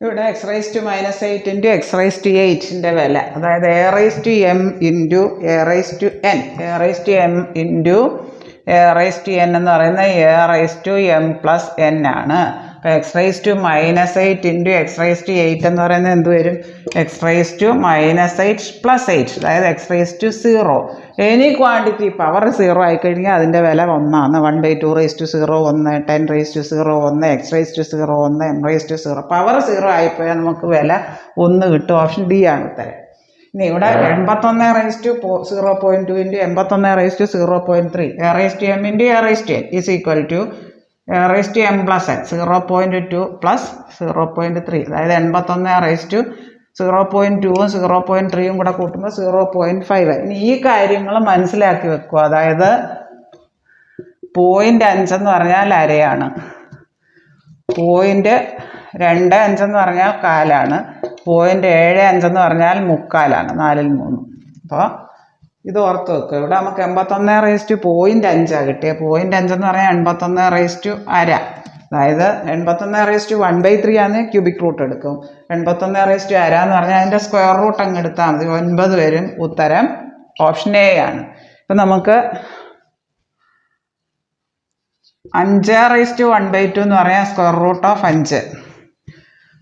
ഇവിടെ x⁻⁸ into x⁸ വില, അതായത് a⁻m into a⁻n, a⁻m into a⁻n എന്ന് പറയുന്നത് a⁻m+n ആണ്. അപ്പോൾ x⁻⁸ ഇൻറ്റു x⁸ എന്ന് പറയുന്നത് എന്ത് വരും? x⁻⁸+8, അതായത് x⁻0. എനി ക്വാണ്ടിറ്റി പവർ 0 ആയിക്കഴിഞ്ഞാൽ അതിൻ്റെ വില 1 ആണ്. 1/2 1, 10 1, x⁻0 1, m⁻0. പവർ 0 ആയിപ്പോയാൽ നമുക്ക് വില 1 കിട്ടും. ഓപ്ഷൻ ഡി ആണ് ഉത്തരം. ഇനി ഇവിടെ 81/0.2 into 81/0.3, a⁻m into a⁻n is equal to a⁻m+n, 0.2 plus 0.3, അതായത് 81/0.2ഉം 0.3ഉം കൂടെ കൂട്ടുമ്പോൾ 0.5. ഇനി ഈ കാര്യങ്ങൾ മനസ്സിലാക്കി വെക്കുക. അതായത് 0.5 എന്ന് പറഞ്ഞാൽ അരയാണ്, 0.25 എന്ന് പറഞ്ഞാൽ കാലാണ്, 0.75 എന്ന് പറഞ്ഞാൽ മുക്കാലാണ്, 4/3. അപ്പോൾ ഇത് ഓർത്ത് വെക്കുക. ഇവിടെ നമുക്ക് 81/0.5 കിട്ടിയത്. 0.5 എന്ന് പറഞ്ഞാൽ 81/1, അതായത് 81/1/3 ആണ്. ക്യൂബിക് റൂട്ട് എടുക്കും. 81/1 എന്ന് പറഞ്ഞാൽ അതിൻ്റെ സ്ക്വയർ റൂട്ട് അങ്ങ് എടുത്താൽ മതി, 9 വരും. ഉത്തരം ഓപ്ഷൻ എ ആണ്. ഇപ്പം നമുക്ക് 5/1/2 എന്ന് പറയാൻ സ്ക്വയർ റൂട്ട് ഓഫ് 5,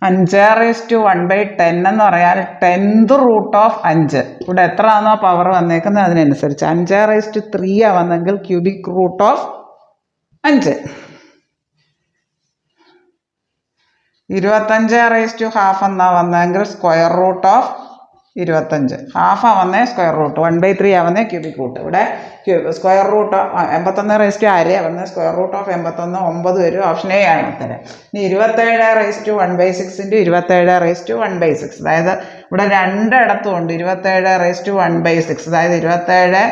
5/1/10 എന്ന് പറയാൻ 10th റൂട്ട് ഓഫ് 5. ഇവിടെ എത്ര ആണോ പവർ വന്നേക്കുന്നത് അതിനനുസരിച്ച് 5/3 വന്നെങ്കിൽ ക്യൂബിക് റൂട്ട് ഓഫ് 5. 25/½ എന്നാ വന്നെങ്കിൽ സ്ക്വയർ റൂട്ട് ഓഫ് 25. ഹാഫ് ആവുന്നേ സ്ക്വയർ റൂട്ട്, 1/3 ആവുന്നേ ക്യൂബിക് റൂട്ട്. ഇവിടെ സ്ക്വയർ റൂട്ട് 81/1 വന്ന സ്ക്വയർ റൂട്ട് ഓഫ് 81 9 വരും. ഓപ്ഷൻ എ ആണ് ഉത്തരം. ഇനി 27/1/6 ഇൻറ്റു 27/1/6, അതായത് ഇവിടെ രണ്ടിടത്തും ഉണ്ട് 27/1/6, അതായത് 27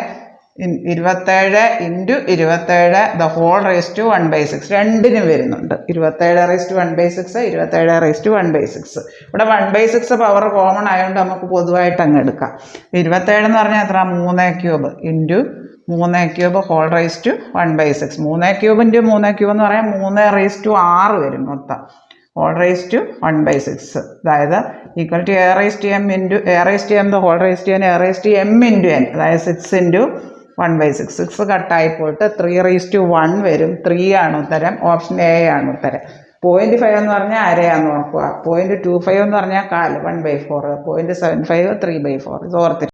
ഇൻറ്റു 27 രണ്ടിനും വരുന്നുണ്ട്. 27/1/6, 27/1/6. ഇവിടെ 1/6 പവർ കോമൺ ആയതുകൊണ്ട് നമുക്ക് പൊതുവായിട്ട് അങ്ങ് എടുക്കാം. 27 എന്ന് പറഞ്ഞാൽ എത്ര? 3³ into 3³ whole raise to 1/6. 3³ into 3³ എന്ന് പറഞ്ഞാൽ 3/6 വരും മൊത്തം. ഹോൾ റൈസ് ടു 1/6, അതായത് equal to a⁻m into a⁻m whole raise to a⁻m into n, അതായത് 6 ഇൻറ്റു 1/6. 6 കട്ടായി പോയിട്ട് 3/1 വരും. 3 ആണ് ഉത്തരം. ഓപ്ഷൻ എ ആണ് ഉത്തരം. 0.5 എന്ന് പറഞ്ഞാൽ അരയാന്ന് നോക്കുക. 0.25 എന്ന് പറഞ്ഞാൽ 1/4, 0.75 3/4. ഇത് ഓർത്തിരിക്കും.